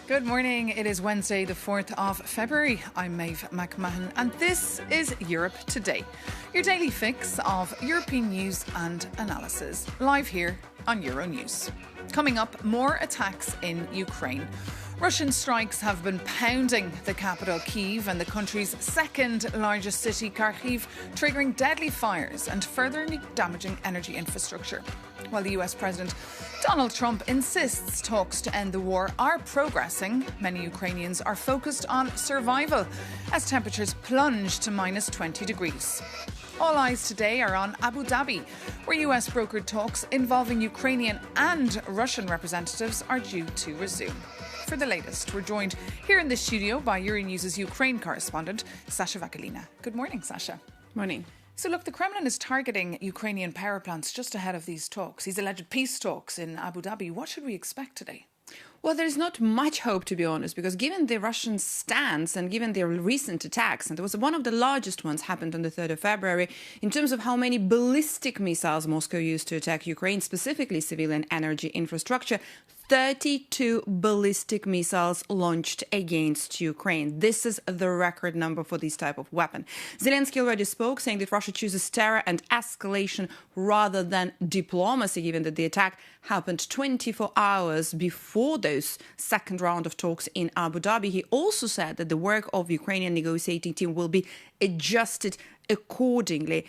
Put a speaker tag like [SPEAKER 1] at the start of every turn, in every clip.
[SPEAKER 1] Good morning. It is Wednesday, the 4th of February. I'm Maeve McMahon, and this is Europe Today, your daily fix of European news and analysis, live here on Euronews. Coming up, more attacks in Ukraine. Russian strikes have been pounding the capital, Kyiv, and the country's second largest city, Kharkiv, triggering deadly fires and further damaging energy infrastructure. While the US President Donald Trump insists talks to end the war are progressing, many Ukrainians are focused on survival as temperatures plunge to minus 20 degrees. All eyes today are on Abu Zabi, where US brokered talks involving Ukrainian and Russian representatives are due to resume. For the latest, we're joined here in the studio by Euronews' Ukraine correspondent, Sasha Vakalina. Good morning, Sasha.
[SPEAKER 2] Morning.
[SPEAKER 1] So look, the Kremlin is targeting Ukrainian power plants just ahead of these talks, these alleged peace talks in Abu Dhabi. What should we expect today?
[SPEAKER 2] Well, there's not much hope, to be honest, because given the Russian stance and given their recent attacks, and there was one of the largest ones happened on the 3rd of February, in terms of how many ballistic missiles Moscow used to attack Ukraine, specifically civilian energy infrastructure, 32 ballistic missiles launched against Ukraine. This is the record number for this type of weapon. Zelensky already spoke, saying that Russia chooses terror and escalation rather than diplomacy, given that the attack happened 24 hours before those second round of talks in Abu Dhabi. He also said that the work of the Ukrainian negotiating team will be adjusted accordingly.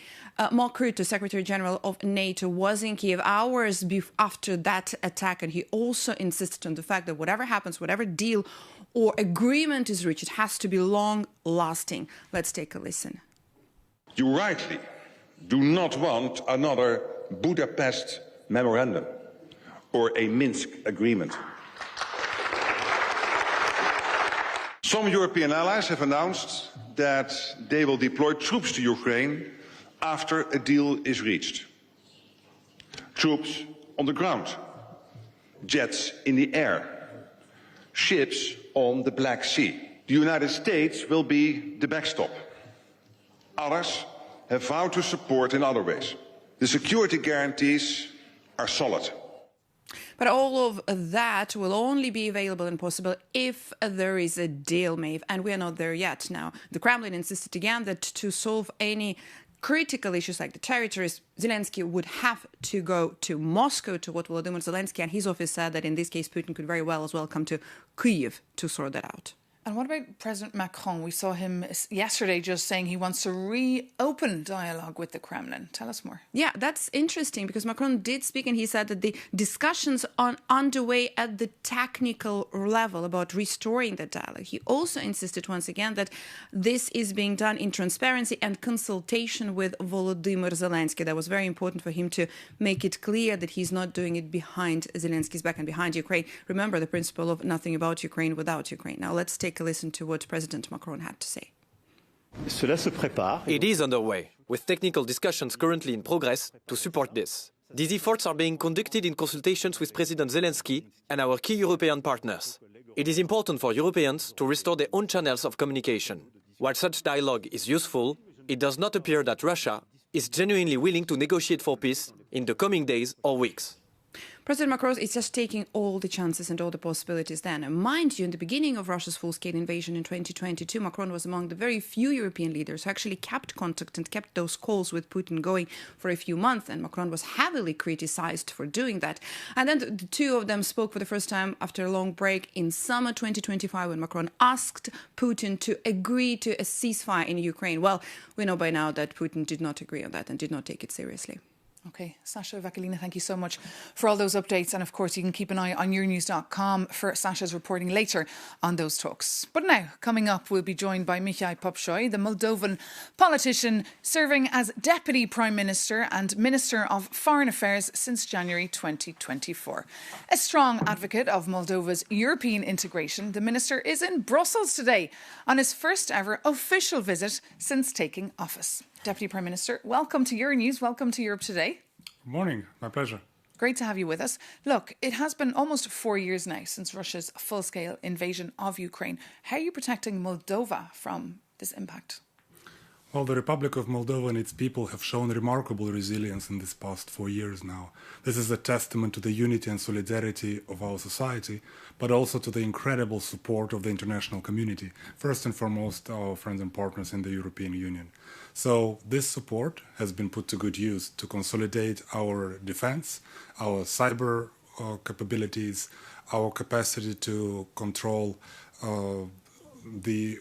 [SPEAKER 2] Mark Rutte, Secretary General of NATO, was in Kyiv hours after that attack, and he also insisted on the fact that whatever happens, whatever deal or agreement is reached, it has to be long-lasting. Let's take a listen.
[SPEAKER 3] You rightly do not want another Budapest memorandum or a Minsk agreement. Some European allies have announced that they will deploy troops to Ukraine after a deal is reached. Troops on the ground, jets in the air, ships on the Black Sea. The United States will be the backstop. Others have vowed to support in other ways. The security guarantees are solid.
[SPEAKER 2] But all of that will only be available and possible if there is a deal, Maeve, and we are not there yet now. The Kremlin insisted again that to solve any critical issues like the territories, Zelensky would have to go to Moscow, to what Volodymyr Zelensky and his office said that in this case Putin could very well as well come to Kyiv to sort that out.
[SPEAKER 1] And what about President Macron? We saw him yesterday just saying he wants to reopen dialogue with the Kremlin. Tell us more.
[SPEAKER 2] Yeah, that's interesting because Macron did speak and he said that the discussions are underway at the technical level about restoring the dialogue. He also insisted once again that this is being done in transparency and consultation with Volodymyr Zelensky. That was very important for him to make it clear that he's not doing it behind Zelensky's back and behind Ukraine. Remember the principle of nothing about Ukraine without Ukraine. Now let's take a listen to what President Macron had to say.
[SPEAKER 4] It is underway, with technical discussions currently in progress to support this. These efforts are being conducted in consultations with President Zelensky and our key European partners. It is important for Europeans to restore their own channels of communication. While such dialogue is useful, it does not appear that Russia is genuinely willing to negotiate for peace in the coming days or weeks.
[SPEAKER 2] President Macron is just taking all the chances and all the possibilities then. And mind you, in the beginning of Russia's full-scale invasion in 2022, Macron was among the very few European leaders who actually kept contact and kept those calls with Putin going for a few months. And Macron was heavily criticized for doing that. And then the two of them spoke for the first time after a long break in summer 2025 when Macron asked Putin to agree to a ceasefire in Ukraine. Well, we know by now that Putin did not agree on that and did not take it seriously.
[SPEAKER 1] Okay, Sasha Vakalina, thank you so much for all those updates. And of course, you can keep an eye on Euronews.com for Sasha's reporting later on those talks. But now, coming up, we'll be joined by Michał Popszój, the Moldovan politician serving as Deputy Prime Minister and Minister of Foreign Affairs since January 2024. A strong advocate of Moldova's European integration, the minister is in Brussels today on his first ever official visit since taking office. Deputy Prime Minister, welcome to Euronews. Welcome to Europe Today.
[SPEAKER 5] Good morning. My pleasure.
[SPEAKER 1] Great to have you with us. Look, it has been almost 4 years now since Russia's full-scale invasion of Ukraine. How are you protecting Moldova from this impact?
[SPEAKER 5] Well, the Republic of Moldova and its people have shown remarkable resilience in these past 4 years now. This is a testament to the unity and solidarity of our society, but also to the incredible support of the international community, first and foremost our friends and partners in the European Union. So this support has been put to good use to consolidate our defense, our cyber capabilities, our capacity to control the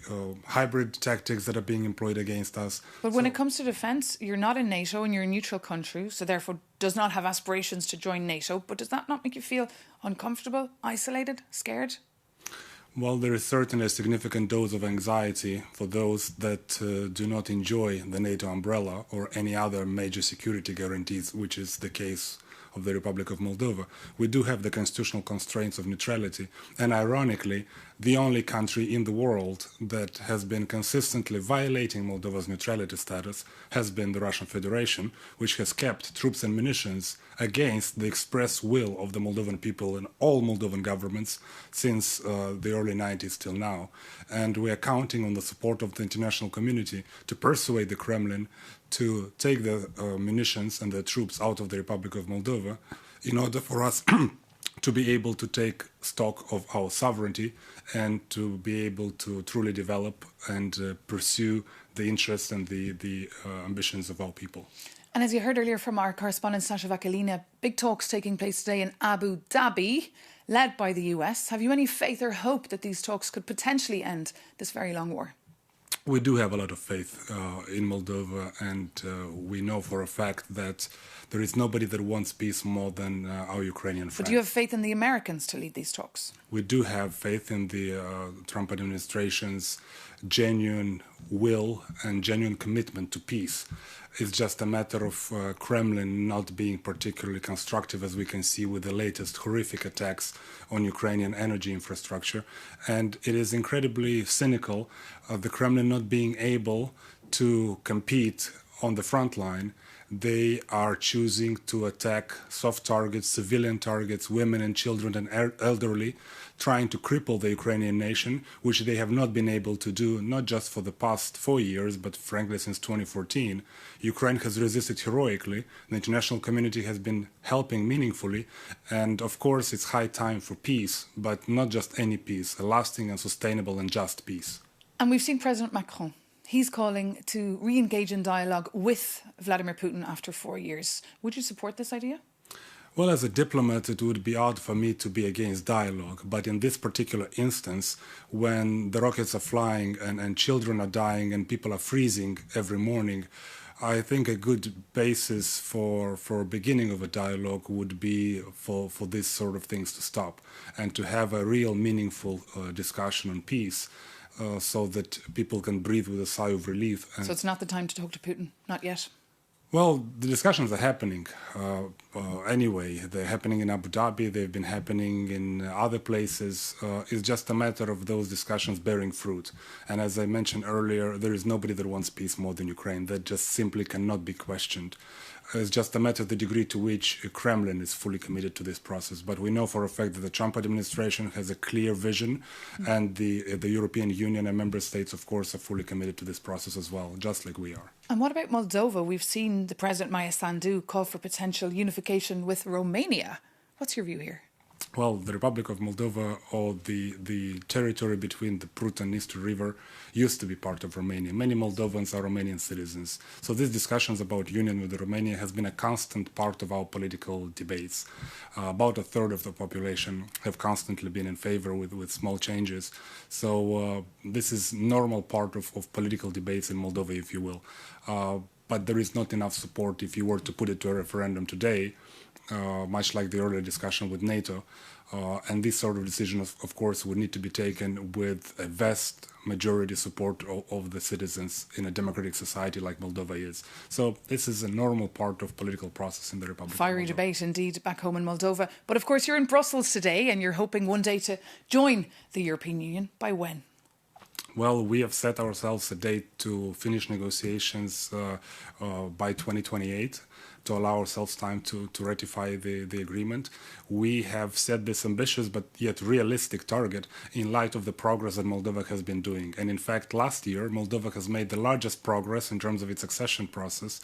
[SPEAKER 5] hybrid tactics that are being employed against us.
[SPEAKER 1] But when it comes to defence, you're not in NATO and you're a neutral country, so therefore does not have aspirations to join NATO. But does that not make you feel uncomfortable, isolated, scared?
[SPEAKER 5] Well, there is certainly a significant dose of anxiety for those that do not enjoy the NATO umbrella or any other major security guarantees, which is the case of the Republic of Moldova. We do have the constitutional constraints of neutrality, and ironically, the only country in the world that has been consistently violating Moldova's neutrality status has been the Russian Federation, which has kept troops and munitions against the express will of the Moldovan people and all Moldovan governments since the early 90s till now. And we are counting on the support of the international community to persuade the Kremlin to take the munitions and the troops out of the Republic of Moldova in order for us to be able to take stock of our sovereignty and to be able to truly develop and pursue the interests and the ambitions of our people.
[SPEAKER 1] And as you heard earlier from our correspondent Sasha Vakalina, big talks taking place today in Abu Zabi, led by the US. Have you any faith or hope that these talks could potentially end this very long war?
[SPEAKER 5] We do have a lot of faith in Moldova, and we know for a fact that there is nobody that wants peace more than our Ukrainian friends.
[SPEAKER 1] But do you have faith in the Americans to lead these talks?
[SPEAKER 5] We do have faith in the Trump administration's genuine will and genuine commitment to peace. It's just a matter of Kremlin not being particularly constructive, as we can see with the latest horrific attacks on Ukrainian energy infrastructure. And it is incredibly cynical, the Kremlin not being able to compete on the front line. They are choosing to attack soft targets, civilian targets, women and children and elderly, trying to cripple the Ukrainian nation, which they have not been able to do, not just for the past 4 years, but frankly since 2014. Ukraine has resisted heroically. The international community has been helping meaningfully. And of course, it's high time for peace, but not just any peace, a lasting and sustainable and just peace.
[SPEAKER 1] And we've seen President Macron. He's calling to re-engage in dialogue with Vladimir Putin after 4 years. Would you support this idea?
[SPEAKER 5] Well, as a diplomat, it would be odd for me to be against dialogue. But in this particular instance, when the rockets are flying and children are dying and people are freezing every morning, I think a good basis for beginning of a dialogue would be for these sort of things to stop and to have a real meaningful discussion on peace. So that people can breathe with a sigh of relief.
[SPEAKER 1] So it's not the time to talk to Putin? Not yet?
[SPEAKER 5] Well, the discussions are happening anyway. They're happening in Abu Dhabi. They've been happening in other places. It's just a matter of those discussions bearing fruit. And as I mentioned earlier, there is nobody that wants peace more than Ukraine. That just simply cannot be questioned. It's just a matter of the degree to which Kremlin is fully committed to this process. But we know for a fact that the Trump administration has a clear vision, and the European Union and member states, of course, are fully committed to this process as well, just like we are.
[SPEAKER 1] And what about Moldova? We've seen the President Maia Sandu call for potential unification with Romania. What's your view here?
[SPEAKER 5] Well, the Republic of Moldova, or the territory between the Prut and Dniester River, used to be part of Romania. Many Moldovans are Romanian citizens. So these discussions about union with Romania has been a constant part of our political debates. About a third of the population have constantly been in favor with small changes. So this is normal part of political debates in Moldova, if you will. But there is not enough support if you were to put it to a referendum today, much like the earlier discussion with NATO. And this sort of decision, of course, would need to be taken with a vast majority support of the citizens in a democratic society like Moldova is. So this is a normal part of political process in the Republic of Moldova.
[SPEAKER 1] Fiery debate indeed back home in Moldova. But of course, you're in Brussels today and you're hoping one day to join the European Union. By when?
[SPEAKER 5] Well, we have set ourselves a date to finish negotiations by 2028 to allow ourselves time to ratify the agreement. We have set this ambitious but yet realistic target in light of the progress that Moldova has been doing. And in fact, last year, Moldova has made the largest progress in terms of its accession process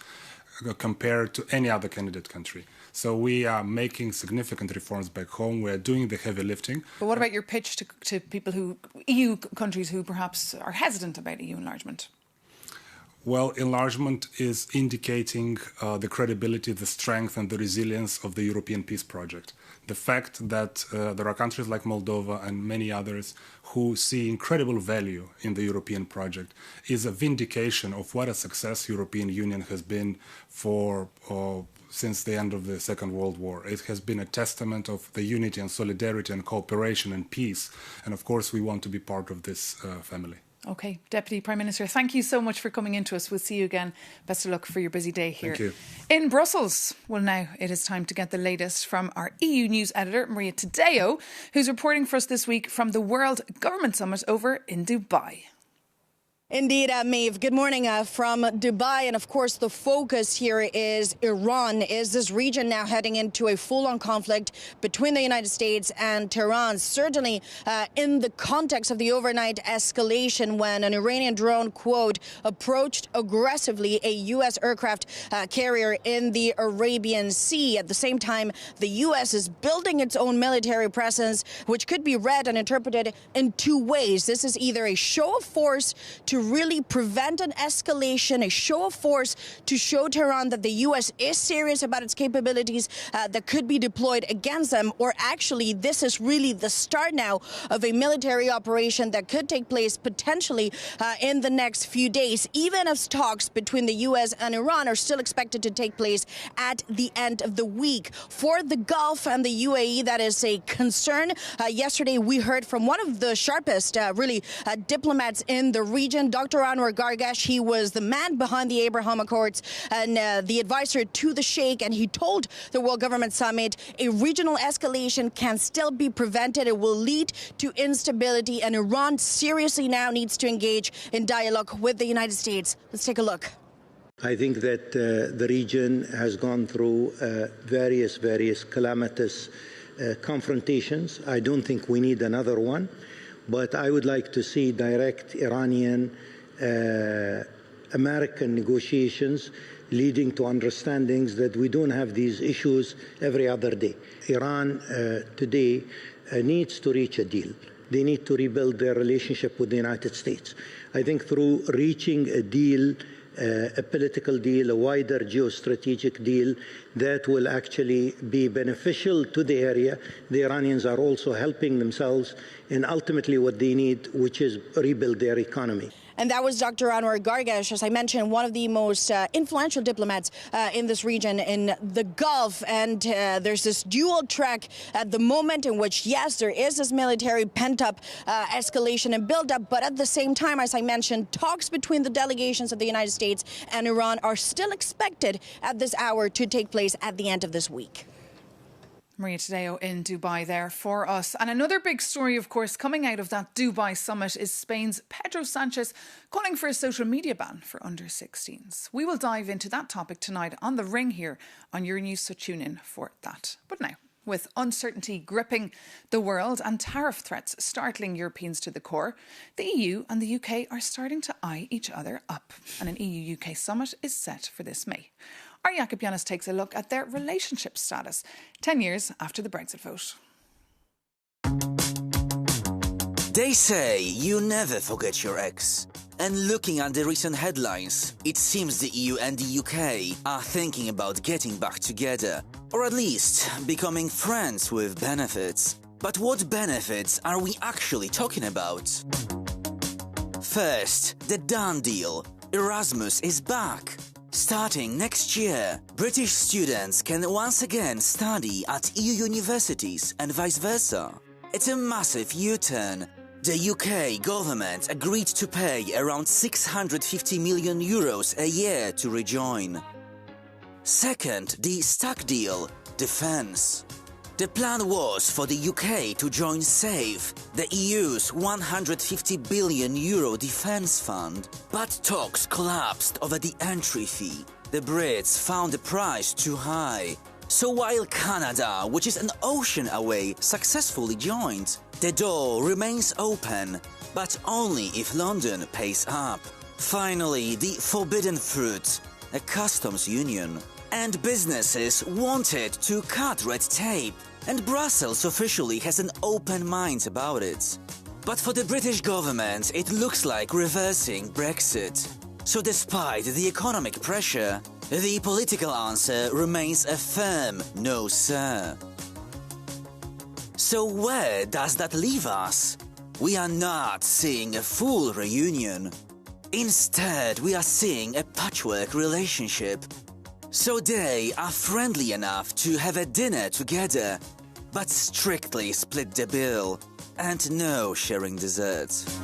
[SPEAKER 5] compared to any other candidate country. So we are making significant reforms back home. We are doing the heavy lifting.
[SPEAKER 1] But what about your pitch to people EU countries who perhaps are hesitant about EU enlargement?
[SPEAKER 5] Well, enlargement is indicating the credibility, the strength and the resilience of the European peace project. The fact that there are countries like Moldova and many others who see incredible value in the European project is a vindication of what a success European Union has been for since the end of the Second World War. It has been a testament of the unity and solidarity and cooperation and peace. And of course, we want to be part of this family.
[SPEAKER 1] OK, Deputy Prime Minister, thank you so much for coming into us. We'll see you again. Best of luck for your busy day here.
[SPEAKER 5] Thank you.
[SPEAKER 1] In Brussels. Well, now it is time to get the latest from our EU News editor, Maria Tadeo, who's reporting for us this week from the World Government Summit over in Dubai.
[SPEAKER 6] Indeed, Maeve. Good morning from Dubai. And of course, the focus here is Iran. Is this region now heading into a full-on conflict between the United States and Tehran? Certainly in the context of the overnight escalation when an Iranian drone, quote, approached aggressively a U.S. aircraft carrier in the Arabian Sea. At the same time, the U.S. is building its own military presence, which could be read and interpreted in two ways. This is either a show of force to really prevent an escalation, a show of force to show Tehran that the U.S. is serious about its capabilities that could be deployed against them, or actually this is really the start now of a military operation that could take place potentially in the next few days, even as talks between the U.S. and Iran are still expected to take place at the end of the week. For the Gulf and the UAE, that is a concern. Yesterday, we heard from one of the sharpest, diplomats in the region, Dr. Anwar Gargash. He was the man behind the Abraham Accords and the advisor to the Sheikh, and he told the World Government Summit a regional escalation can still be prevented. It will lead to instability, and Iran seriously now needs to engage in dialogue with the United States. Let's take a look.
[SPEAKER 7] I think that the region has gone through various calamitous confrontations. I don't think we need another one. But I would like to see direct Iranian-American negotiations leading to understandings that we don't have these issues every other day. Iran today needs to reach a deal. They need to rebuild their relationship with the United States. I think through reaching a deal, a political deal, a wider geostrategic deal that will actually be beneficial to the area. The Iranians are also helping themselves in ultimately what they need, which is rebuild their economy.
[SPEAKER 6] And that was Dr. Anwar Gargash, as I mentioned, one of the most influential diplomats in this region in the Gulf. And there's this dual track at the moment in which, yes, there is this military pent-up escalation and build-up. But at the same time, as I mentioned, talks between the delegations of the United States and Iran are still expected at this hour to take place at the end of this week.
[SPEAKER 1] Maria Tadeo in Dubai there for us. And another big story, of course, coming out of that Dubai summit is Spain's Pedro Sanchez calling for a social media ban for under-16s. We will dive into that topic tonight on The Ring here on Euronews, so tune in for that. But now, with uncertainty gripping the world and tariff threats startling Europeans to the core, the EU and the UK are starting to eye each other up. And an EU-UK summit is set for this May. Our Jakob Janis takes a look at their relationship status 10 years after the Brexit vote.
[SPEAKER 8] They say you never forget your ex. And looking at the recent headlines, it seems the EU and the UK are thinking about getting back together, or at least becoming friends with benefits. But what benefits are we actually talking about? First, the done deal. Erasmus is back. Starting next year, British students can once again study at EU universities and vice versa. It's a massive U-turn. The UK government agreed to pay around 650 million euros a year to rejoin. Second, the stuck deal, defence. The plan was for the UK to join SAFE, the EU's €150 billion defence fund. But talks collapsed over the entry fee. The Brits found the price too high. So while Canada, which is an ocean away, successfully joined, the door remains open, but only if London pays up. Finally, the forbidden fruit, a customs union. And businesses wanted to cut red tape, and Brussels officially has an open mind about it. But for the British government, it looks like reversing Brexit. So despite the economic pressure, the political answer remains a firm no, sir. So where does that leave us? We are not seeing a full reunion. Instead, we are seeing a patchwork relationship. So they are friendly enough to have a dinner together, but strictly split the bill, and no sharing desserts.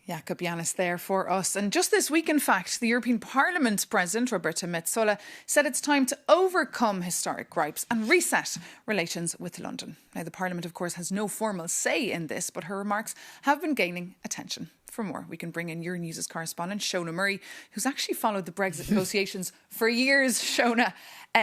[SPEAKER 1] Jakub Janis there for us. And just this week, in fact, the European Parliament President, Roberta Metsola, said it's time to overcome historic gripes and reset relations with London. Now, the Parliament, of course, has no formal say in this, but her remarks have been gaining attention. For more, we can bring in Euronews' correspondent, Shona Murray, who's actually followed the Brexit negotiations for years. Shona,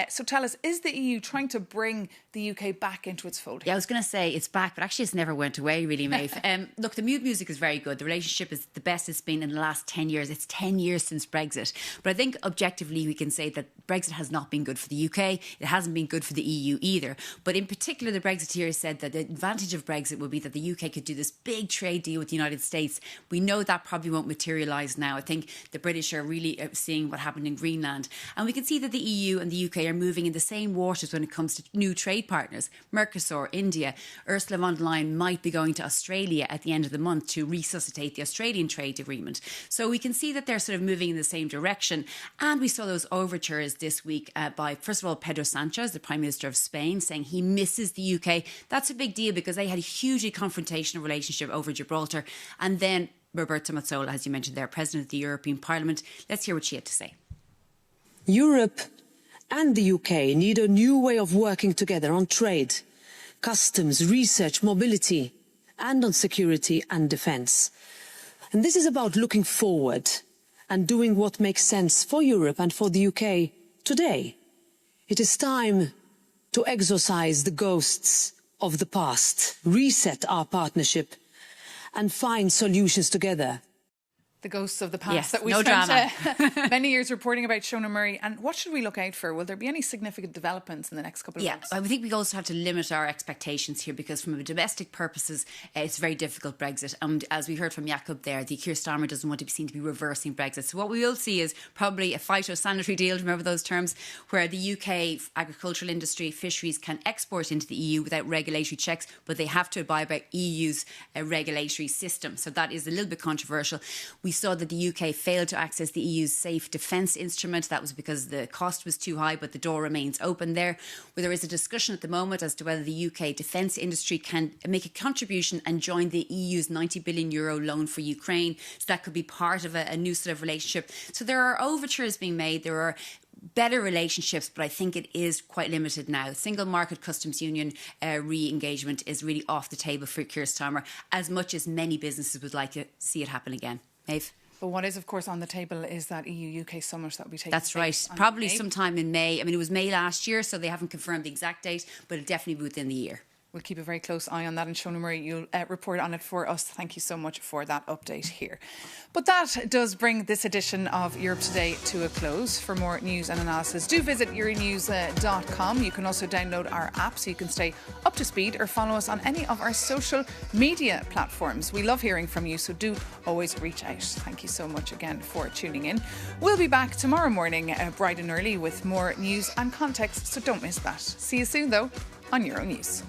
[SPEAKER 1] so tell us, is the EU trying to bring the UK back into its fold?
[SPEAKER 9] Yeah, I was going to say it's back, but actually it's never went away, really, Maeve. Look, the mood music is very good. The relationship is the best it's been in the last 10 years. It's 10 years since Brexit. But I think objectively we can say that Brexit has not been good for the UK. It hasn't been good for the EU either. But in particular, the Brexiteers said that the advantage of Brexit would be that the UK could do this big trade deal with the United States. We know that probably won't materialise now. I think the British are really seeing what happened in Greenland. And we can see that the EU and the UK are moving in the same waters when it comes to new trade partners. Mercosur, India. Ursula von der Leyen might be going to Australia at the end of the month to resuscitate the Australian trade agreement. So we can see that they're sort of moving in the same direction. And we saw those overtures this week by, first of all, Pedro Sanchez, the Prime Minister of Spain, saying he misses the UK. That's a big deal because they had a hugely confrontational relationship over Gibraltar. And then Roberta Metsola, as you mentioned there, President of the European Parliament. Let's hear what she had to say.
[SPEAKER 10] Europe and the UK need a new way of working together on trade, customs, research, mobility, and on security and defence. And this is about looking forward and doing what makes sense for Europe and for the UK today. It is time to exorcise the ghosts of the past, reset our partnership, and find solutions together.
[SPEAKER 1] The ghosts of the past,
[SPEAKER 9] yes,
[SPEAKER 1] that we
[SPEAKER 9] no
[SPEAKER 1] spent many years reporting about. Shona Murray. And what should we look out for? Will there be any significant developments in the next couple of months?
[SPEAKER 9] I think we also have to limit our expectations here because from domestic purposes, it's very difficult Brexit. And as we heard from Jakub there, the Keir Starmer doesn't want to be seen to be reversing Brexit. So what we will see is probably a phytosanitary deal, remember those terms, where the UK agricultural industry, fisheries can export into the EU without regulatory checks, but they have to abide by EU's regulatory system. So that is a little bit controversial. We saw that the UK failed to access the EU's safe defence instrument. That was because the cost was too high, but the door remains open there. Where there is a discussion at the moment as to whether the UK defence industry can make a contribution and join the EU's €90 billion loan for Ukraine. So that could be part of a new sort of relationship. So there are overtures being made. There are better relationships, but I think it is quite limited now. Single market customs union re-engagement is really off the table for Keir Starmer, as much as many businesses would like to see it happen again. Maeve?
[SPEAKER 1] But what is, of course, on the table is that EU-UK summit that will be taking
[SPEAKER 9] That's
[SPEAKER 1] place.
[SPEAKER 9] right. Probably sometime in May. I mean, it was May last year, so they haven't confirmed the exact date, but it'll definitely be within the year.
[SPEAKER 1] We'll keep a very close eye on that, and Shona Murray, you'll report on it for us. Thank you so much for that update here. But that does bring this edition of Europe Today to a close. For more news and analysis, do visit euronews.com. You can also download our app so you can stay up to speed or follow us on any of our social media platforms. We love hearing from you, so do always reach out. Thank you so much again for tuning in. We'll be back tomorrow morning bright and early with more news and context, so don't miss that. See you soon, though, on Euronews.